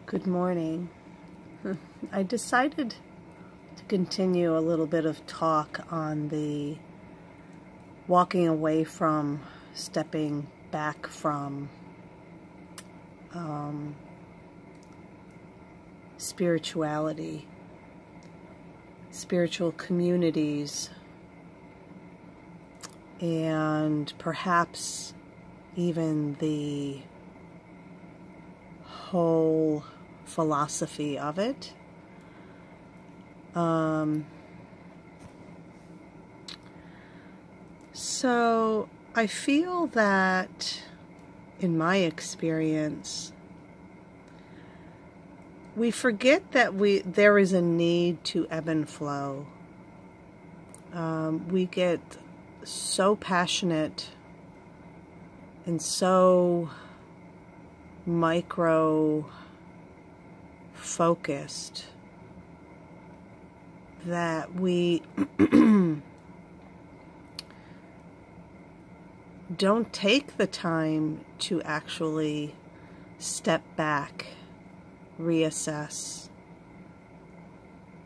Good morning. I decided to continue a little bit of talk on the walking away from, stepping back from spirituality, spiritual communities, and perhaps even the whole philosophy of it. So I feel that in my experience, we forget that there is a need to ebb and flow. We get so passionate and so micro focused that we don't take the time to actually step back, reassess,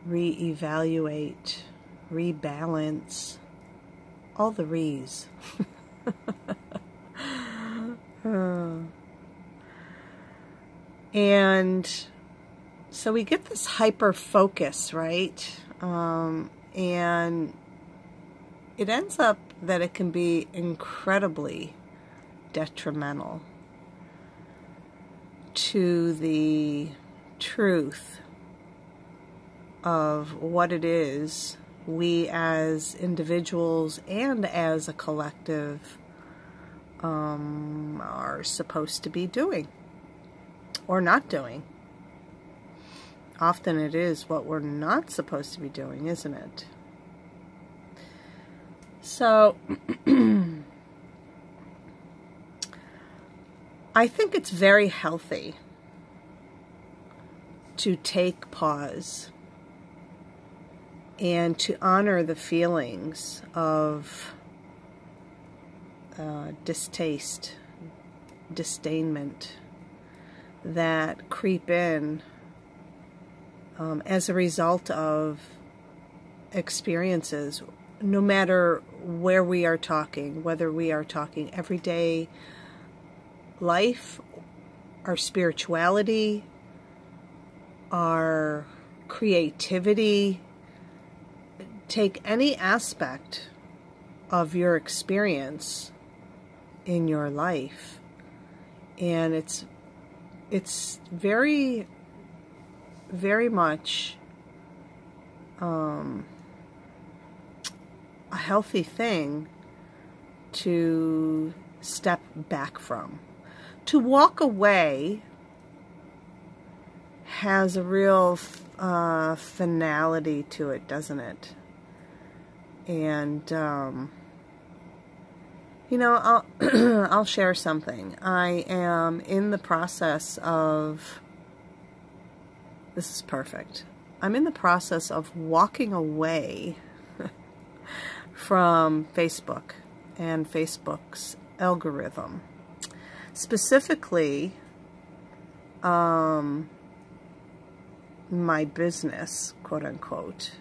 reevaluate, rebalance, all the re's. And so we get this hyper focus, right? And it ends up that it can be incredibly detrimental to the truth of what it is we as individuals and as a collective are supposed to be doing or not doing. Often it is what we're not supposed to be doing, isn't it? So I think it's very healthy to take pause and to honor the feelings of distaste, disdainment that creep in as a result of experiences, no matter where we are talking, whether we are talking everyday life, our spirituality, our creativity. Take any aspect of your experience in your life, and it's very, very much a healthy thing to step back from. To walk away has a real finality to it, doesn't it? And I'll share something. I am in the process of, this is perfect. I'm in the process of walking away from Facebook and Facebook's algorithm. Specifically, my business, quote unquote,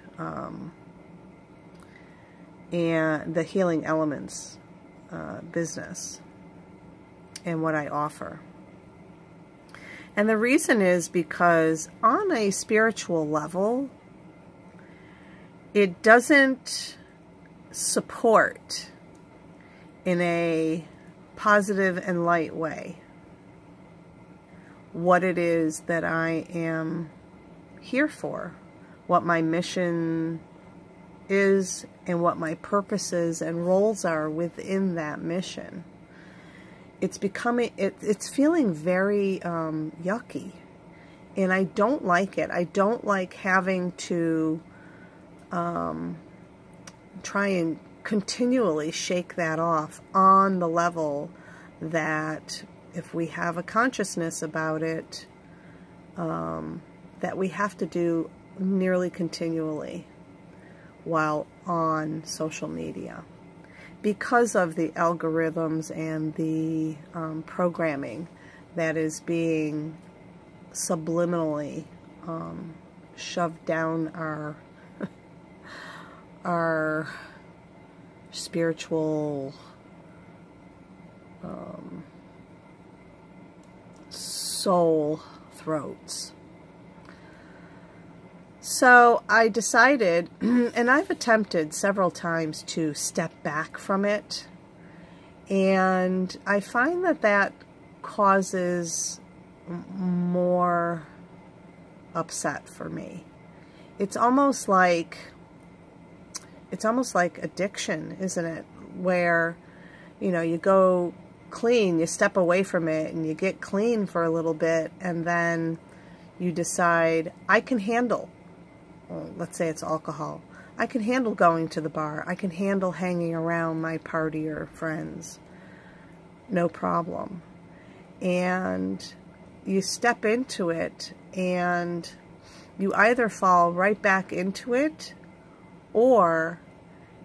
and the Healing Elements business and what I offer. And the reason is because on a spiritual level, it doesn't support in a positive and light way what it is that I am here for, what my mission is and what my purposes and roles are within that mission. It's becoming, it's feeling very yucky, and I don't like it. I don't like having to try and continually shake that off on the level that if we have a consciousness about it, that we have to do nearly continually while on social media, because of the algorithms and the programming that is being subliminally shoved down our spiritual soul throats. So I decided, and I've attempted several times to step back from it, and I find that that causes more upset for me. It's almost like addiction, isn't it? Where, you know, you go clean, you step away from it, and you get clean for a little bit, and then you decide, I can handle, well, let's say it's alcohol, I can handle going to the bar, I can handle hanging around my party or friends, no problem. And you step into it, and you either fall right back into it, or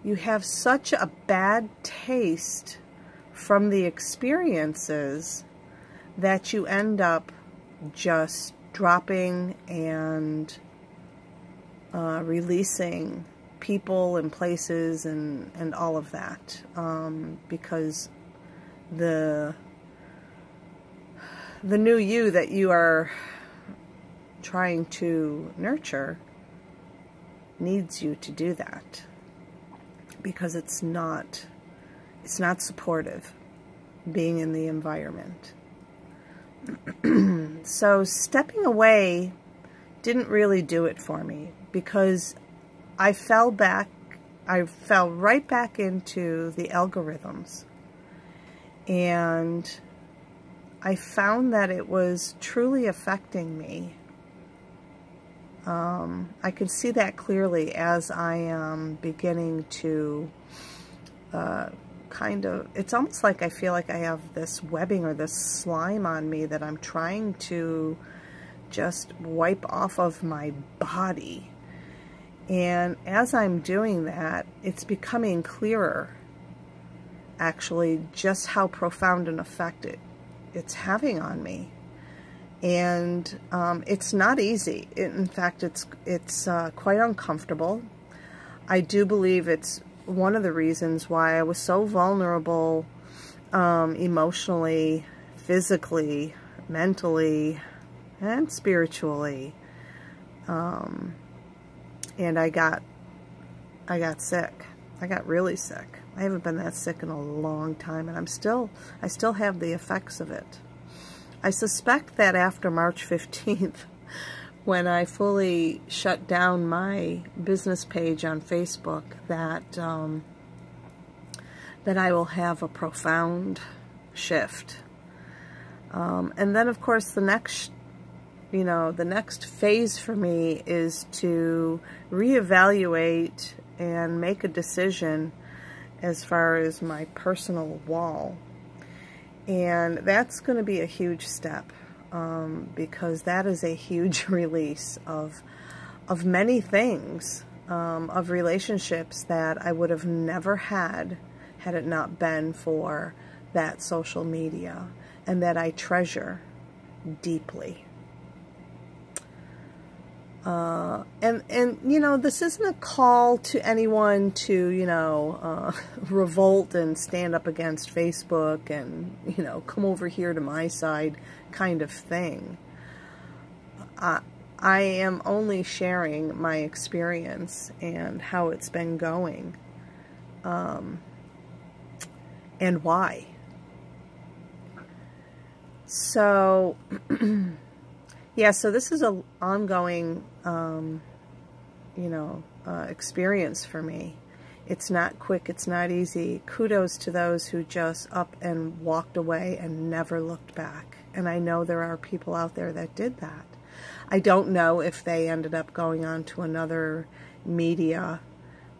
you have such a bad taste from the experiences that you end up just dropping and releasing people and places and all of that, because the new you that you are trying to nurture needs you to do that, because it's not supportive being in the environment. So stepping away didn't really do it for me, because I fell right back into the algorithms, and I found that it was truly affecting me. I can see that clearly as I am beginning to it's almost like I feel like I have this webbing or this slime on me that I'm trying to just wipe off of my body. And as I'm doing that, it's becoming clearer, actually, just how profound an effect it's having on me. And it's not easy. In fact, it's quite uncomfortable. I do believe it's one of the reasons why I was so vulnerable emotionally, physically, mentally, and spiritually. And I got sick. I got really sick. I haven't been that sick in a long time, and I still have the effects of it. I suspect that after March 15th, when I fully shut down my business page on Facebook, that I will have a profound shift. And then, of course, the next phase for me is to reevaluate and make a decision as far as my personal wall. And that's going to be a huge step, because that is a huge release of many things, of relationships that I would have never had it not been for that social media, and that I treasure deeply. And you know, this isn't a call to anyone to, you know, revolt and stand up against Facebook and, you know, come over here to my side kind of thing. I am only sharing my experience and how it's been going, and why. So, yeah, so this is an ongoing, experience for me. It's not quick. It's not easy. Kudos to those who just up and walked away and never looked back. And I know there are people out there that did that. I don't know if they ended up going on to another media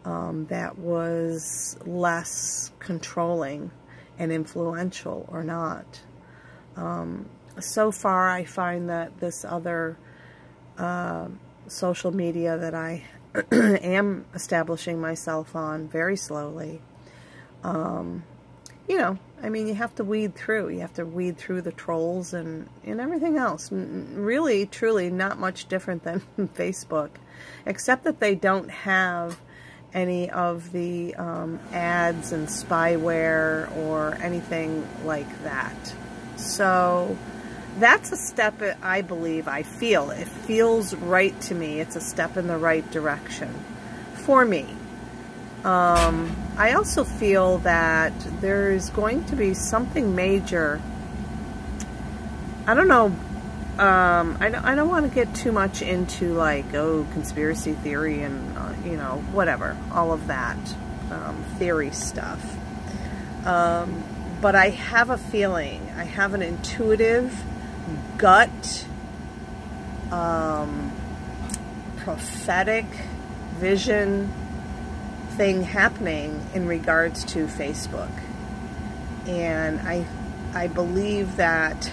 that was less controlling and influential or not. So far, I find that this other social media that I am establishing myself on very slowly, you know, I mean, you have to weed through. You have to weed through the trolls and everything else. Really, truly not much different than Facebook, except that they don't have any of the ads and spyware or anything like that. So that's a step, I believe, I feel. It feels right to me. It's a step in the right direction for me. I also feel that there is going to be something major. I don't know. I don't want to get too much into like, oh, conspiracy theory and, you know, whatever, all of that theory stuff. But I have a feeling, I have an intuitive gut, prophetic vision thing happening in regards to Facebook. And I believe that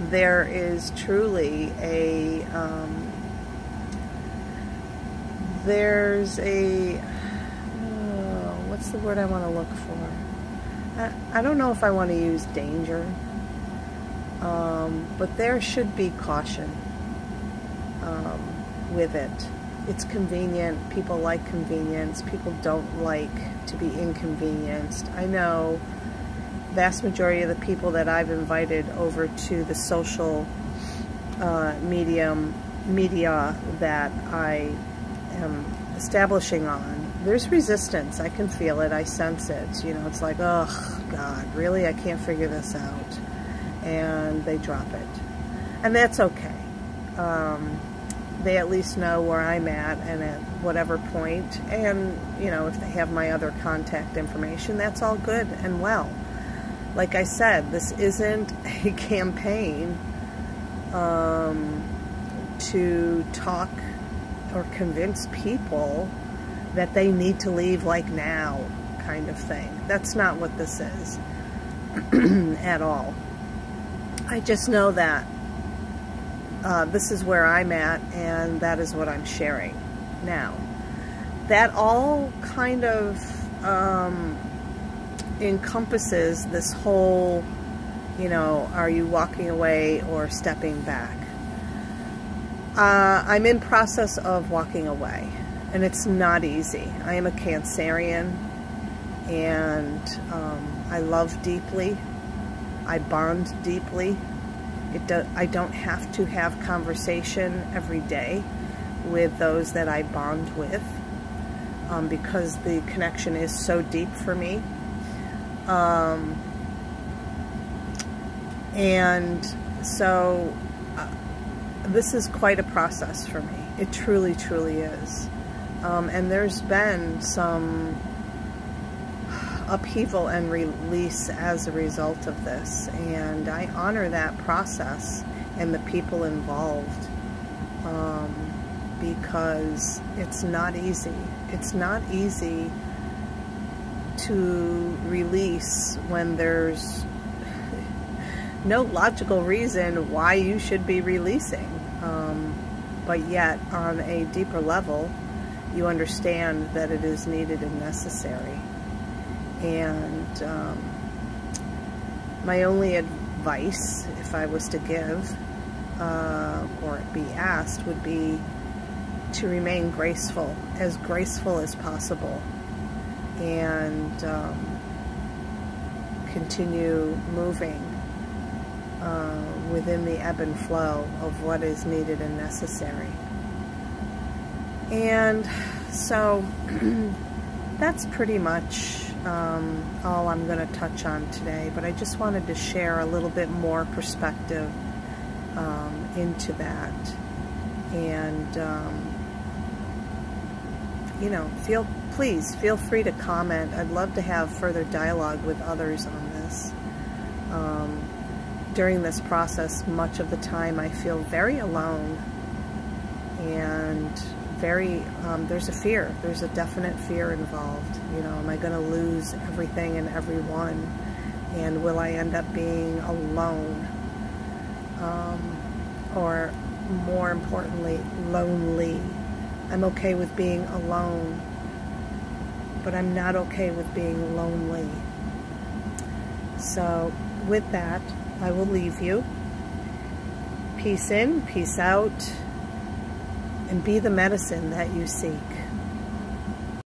there is truly a, there's a, what's the word I want to look for? I don't know if I want to use danger, but there should be caution with it. It's convenient. People like convenience. People don't like to be inconvenienced. I know vast majority of the people that I've invited over to the social media that I am establishing on, there's resistance. I can feel it. I sense it. You know, it's like, oh, God, really? I can't figure this out. And they drop it. And that's okay. They at least know where I'm at and at whatever point. And, you know, if they have my other contact information, that's all good and well. Like I said, this isn't a campaign to talk or convince people that they need to leave like now kind of thing. That's not what this is at all. I just know that this is where I'm at, and that is what I'm sharing now. That all kind of encompasses this whole, you know, are you walking away or stepping back? I'm in process of walking away, and it's not easy. I am a Cancerian, and I love deeply. I bond deeply. I don't have to have conversation every day with those that I bond with because the connection is so deep for me. And so this is quite a process for me. It truly, truly is. And there's been some upheaval and release as a result of this, and I honor that process and the people involved because it's not easy. It's not easy to release when there's no logical reason why you should be releasing, but yet on a deeper level you understand that it is needed and necessary. And my only advice, if I was to give, or be asked, would be to remain graceful as possible, and continue moving within the ebb and flow of what is needed and necessary. And so that's pretty much all I'm going to touch on today, but I just wanted to share a little bit more perspective into that. And you know, please feel free to comment. I'd love to have further dialogue with others on this. During this process, much of the time I feel very alone, and very, there's a fear. There's a definite fear involved. You know, am I going to lose everything and everyone? And will I end up being alone? Or more importantly, lonely. I'm okay with being alone, but I'm not okay with being lonely. So with that, I will leave you. Peace in, peace out, and be the medicine that you seek.